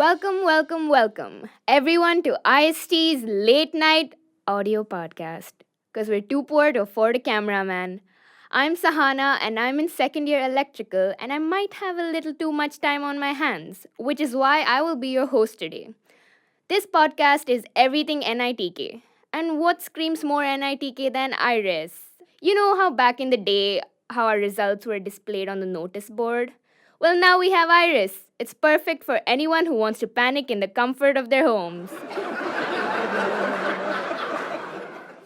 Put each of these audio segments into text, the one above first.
Welcome, welcome, welcome, everyone to IST's late night audio podcast. Because we're too poor to afford a cameraman. I'm Sahana and I'm in second year electrical, and I might have a little too much time on my hands, which is why I will be your host today. This podcast is everything NITK. And what screams more NITK than Iris? You know how back in the day, how our results were displayed on the notice board? Well, now we have Iris. It's perfect for anyone who wants to panic in the comfort of their homes.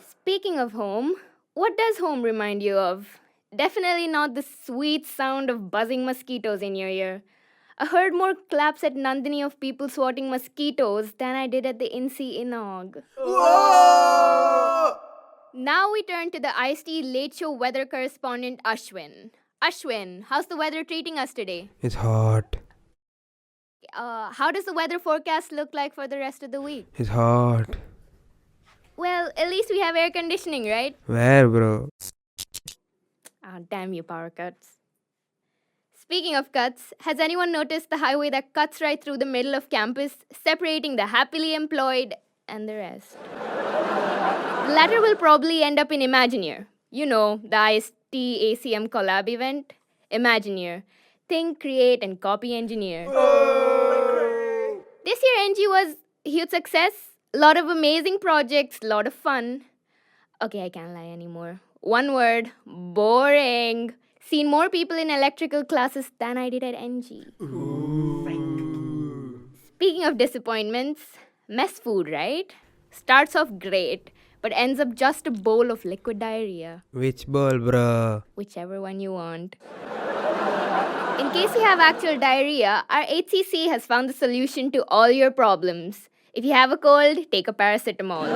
Speaking of home, what does home remind you of? Definitely not the sweet sound of buzzing mosquitoes in your ear. I heard more claps at Nandini of people swatting mosquitoes than I did at the INSEE Inog. Whoa! Now we turn to the ISTE Late Show weather correspondent Ashwin. Ashwin, how's the weather treating us today? It's hot. How does the weather forecast look like for the rest of the week? It's hot. Well, at least we have air conditioning, right? Where, bro? Ah, damn you, power cuts. Speaking of cuts, has anyone noticed the highway that cuts right through the middle of campus, separating the happily employed and the rest? The latter will probably end up in Imagineer. You know, the IST ACM collab event. Imagineer. Think, create, and copy engineer. This year NG was a huge success. A lot of amazing projects, a lot of fun. Okay, I can't lie anymore. One word, boring. Seen more people in electrical classes than I did at NG. Speaking of disappointments, mess food, right? Starts off great, but ends up just a bowl of liquid diarrhea. Which ball, bro? Whichever one you want. In case you have actual diarrhea, our HCC has found the solution to all your problems. If you have a cold, take a paracetamol.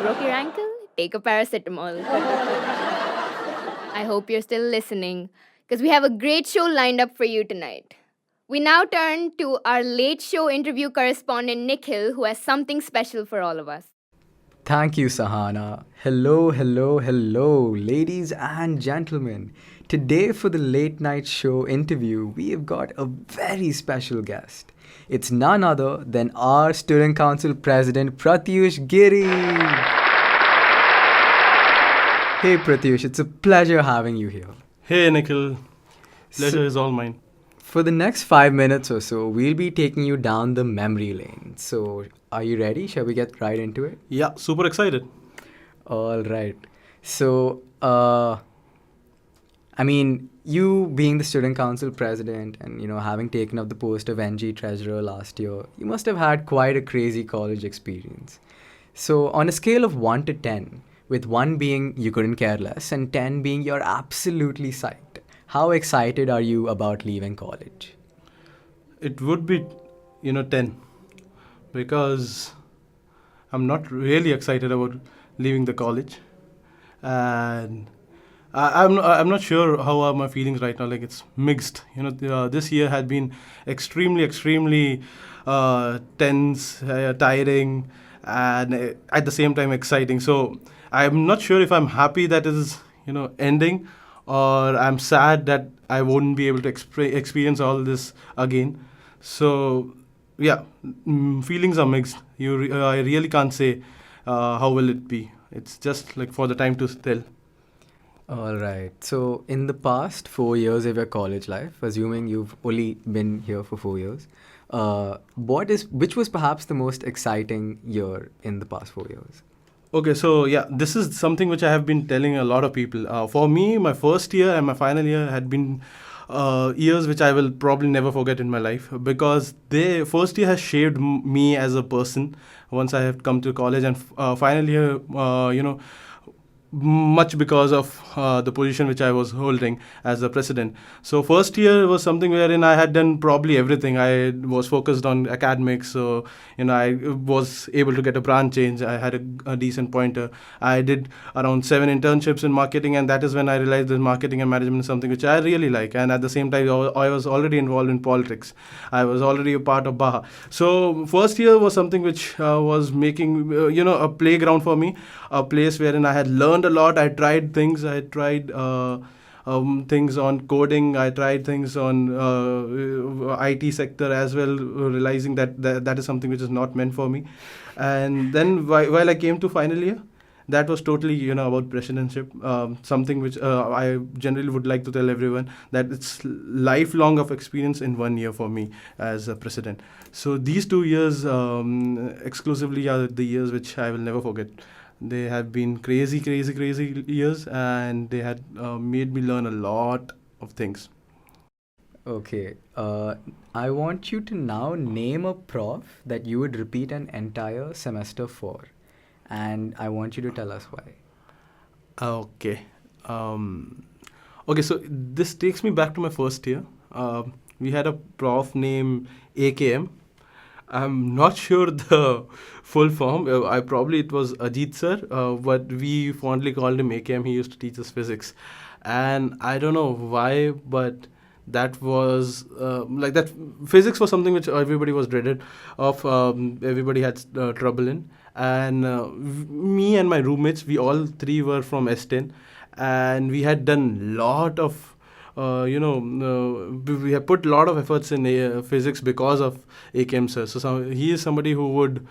Broke your ankle? Take a paracetamol. I hope you're still listening, because we have a great show lined up for you tonight. We now turn to our late show interview correspondent Nikhil, who has something special for all of us. Thank you, Sahana. Hello, hello, hello, ladies and gentlemen. Today, for the late night show interview, we have got a very special guest. It's none other than our Student Council President, Pratyush Giri. Hey, Pratyush, it's a pleasure having you here. Hey Nikhil, pleasure is all mine. For the next 5 minutes or so, we'll be taking you down the memory lane. So, are you ready? Shall we get right into it? Yeah, super excited. All right. So, you being the student council president and, having taken up the post of NG treasurer last year, you must have had quite a crazy college experience. So, on a scale of 1 to 10, with 1 being you couldn't care less and 10 being you're absolutely psyched, how excited are you about leaving college? It would be, 10 because I'm not really excited about leaving the college, and I'm not sure how are my feelings right now. Like, it's mixed. This year had been extremely tense, tiring, and at the same time exciting. So I'm not sure if I'm happy that it is ending, or I'm sad that I won't be able to experience all this again. So yeah, feelings are mixed. I really can't say how will it be. It's just like for the time to tell. All right. So, in the past 4 years of your college life, assuming you've only been here for 4 years, which was perhaps the most exciting year in the past 4 years? Okay, so yeah, this is something which I have been telling a lot of people. For me, my first year and my final year had been years which I will probably never forget in my life, because the first year has shaped me as a person once I have come to college, and final year, much because of the position which I was holding as the president. So first year was something wherein I had done probably everything. I was focused on academics, so I was able to get a branch change. I had a decent pointer. I did around 7 internships in marketing, and that is when I realized that marketing and management is something which I really like. And at the same time, I was already involved in politics. I was already a part of Baha. So first year was something which was making a playground for me, a place wherein I had learned a lot. I tried things. I tried things on coding. I tried things on IT sector as well, realizing that is something which is not meant for me. And then while I came to final year, that was totally about presidency, something which I generally would like to tell everyone, that it's lifelong of experience in 1 year for me as a president. So these 2 years exclusively are the years which I will never forget. They have been crazy years, and they had made me learn a lot of things. Okay, I want you to now name a prof that you would repeat an entire semester for. And I want you to tell us why. Okay. Okay, so this takes me back to my first year. We had a prof named AKM. I'm not sure the full form. It was Ajit sir, but we fondly called him AKM. He used to teach us physics, and I don't know why, but that was like that. Physics was something which everybody was dreaded of. Everybody had trouble in, and me and my roommates, we all three were from ISTE, and we had done lot of we have put a lot of efforts in physics because of AKM sir. So he is somebody who would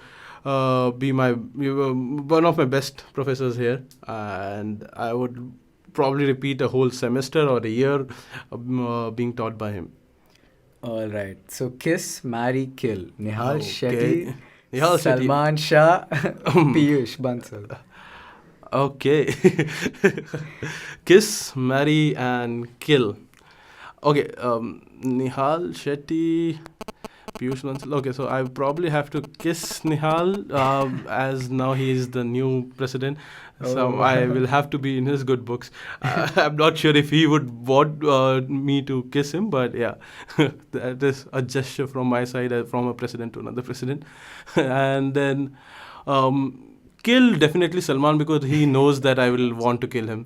be one of my best professors here, and I would probably repeat a whole semester or a year being taught by him. All right. So kiss, marry, kill. Nihal Okay. Shetty, Nihal Shetty. Salman Shah, Piyush Bansal. Okay. Kiss, marry, and kill. Okay. Nihal Shetty, Piyush Bansal. Okay, so I probably have to kiss Nihal as now he is the new president. So Oh. I will have to be in his good books. I'm not sure if he would want me to kiss him, but yeah, that is a gesture from my side, from a president to another president. And then kill definitely Salman, because he knows that I will want to kill him.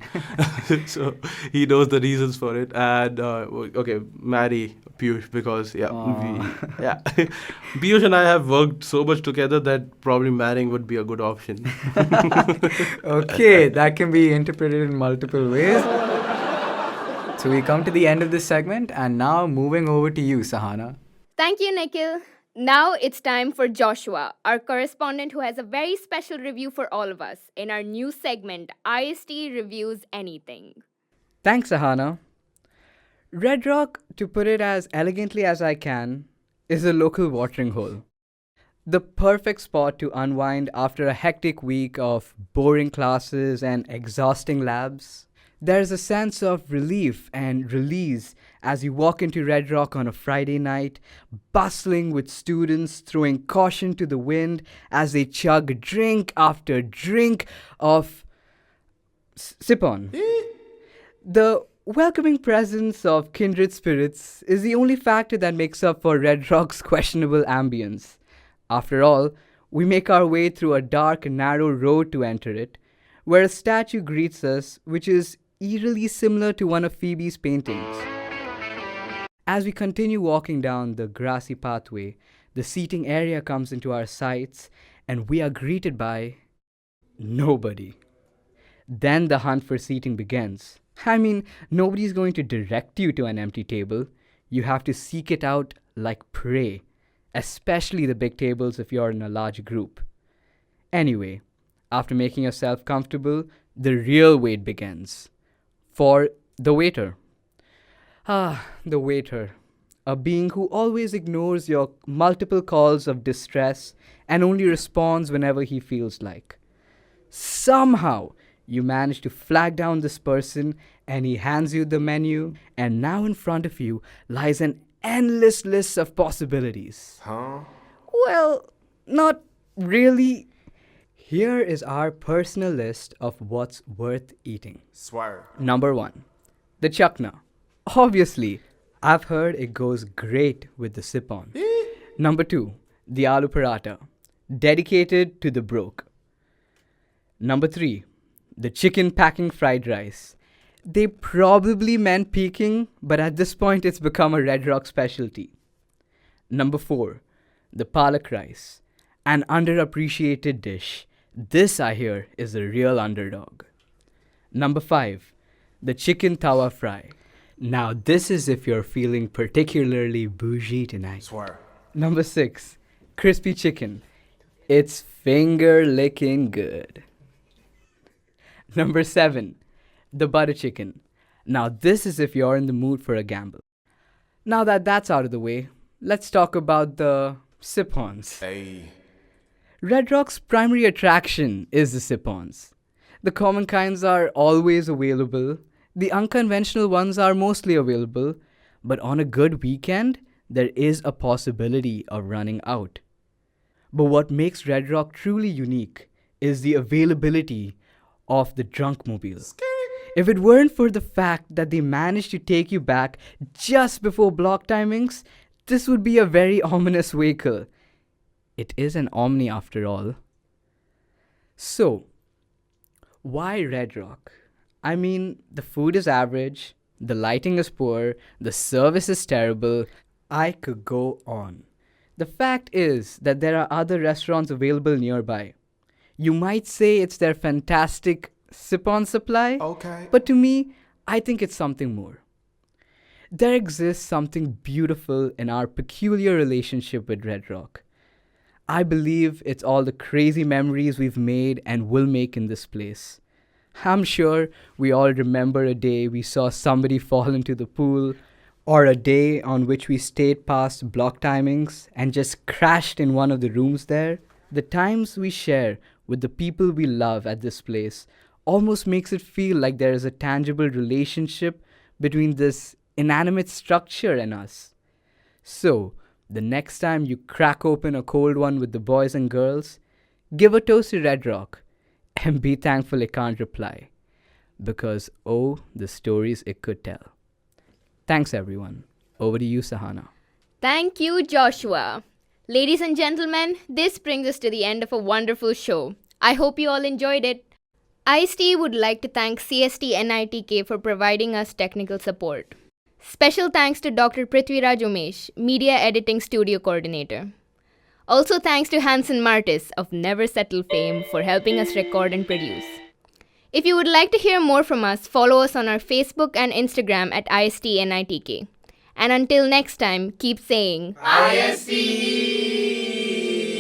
So he knows the reasons for it. And okay, marry Piyush, because Piyush and I have worked so much together that probably marrying would be a good option. Okay, that can be interpreted in multiple ways. So we come to the end of this segment, and now moving over to you, Sahana. Thank you, Nikhil. Now it's time for Joshua, our correspondent who has a very special review for all of us in our new segment, ISTE Reviews Anything. Thanks, Sahana. Red Rock, to put it as elegantly as I can, is a local watering hole. The perfect spot to unwind after a hectic week of boring classes and exhausting labs. There's a sense of relief and release as you walk into Red Rock on a Friday night, bustling with students throwing caution to the wind as they chug drink after drink of sip-on. The welcoming presence of kindred spirits is the only factor that makes up for Red Rock's questionable ambience. After all, we make our way through a dark, narrow road to enter it, where a statue greets us, which is eerily similar to one of Phoebe's paintings. As we continue walking down the grassy pathway, the seating area comes into our sights, and we are greeted by nobody. Then the hunt for seating begins. I mean, nobody's going to direct you to an empty table. You have to seek it out like prey, especially the big tables if you're in a large group. Anyway, after making yourself comfortable, the real wait begins. For the waiter. The waiter. A being who always ignores your multiple calls of distress and only responds whenever he feels like. Somehow, you manage to flag down this person and he hands you the menu, and now in front of you lies an endless list of possibilities. Well, not really. Here is our personal list of what's worth eating. Swear. Number 1, the chakna. Obviously, I've heard it goes great with the sip-on. Number 2, the aloo paratha, dedicated to the broke. Number 3, the chicken packing fried rice. They probably meant Peking, but at this point it's become a Red Rock specialty. Number 4, the palak rice, an underappreciated dish. This, I hear, is a real underdog. Number 5, the chicken tawa fry. Now, this is if you're feeling particularly bougie tonight. Swear. Number 6, crispy chicken. It's finger licking good. Number 7, the butter chicken. Now, this is if you're in the mood for a gamble. Now that that's out of the way, let's talk about the sip-ons. Hey. Red Rock's primary attraction is the sip-ons. The common kinds are always available. The unconventional ones are mostly available. But on a good weekend, there is a possibility of running out. But what makes Red Rock truly unique is the availability of the Drunkmobile. If it weren't for the fact that they managed to take you back just before block timings, this would be a very ominous vehicle. It is an Omni after all. So, why Red Rock? I mean, the food is average, the lighting is poor, the service is terrible. I could go on. The fact is that there are other restaurants available nearby. You might say it's their fantastic sip-on supply, Okay. but to me, I think it's something more. There exists something beautiful in our peculiar relationship with Red Rock. I believe it's all the crazy memories we've made and will make in this place. I'm sure we all remember a day we saw somebody fall into the pool, or a day on which we stayed past block timings and just crashed in one of the rooms there. The times we share with the people we love at this place almost makes it feel like there is a tangible relationship between this inanimate structure and us. So, the next time you crack open a cold one with the boys and girls, give a toast to Red Rock and be thankful it can't reply. Because, oh, the stories it could tell. Thanks, everyone. Over to you, Sahana. Thank you, Joshua. Ladies and gentlemen, this brings us to the end of a wonderful show. I hope you all enjoyed it. ISTE would like to thank CSD NITK for providing us technical support. Special thanks to Dr. Pruthviraj Umesh, Media Editing Studio Coordinator. Also thanks to Hanson Martis of Never Settle fame for helping us record and produce. If you would like to hear more from us, follow us on our Facebook and Instagram at ISTE NITK. And until next time, keep saying ISTE.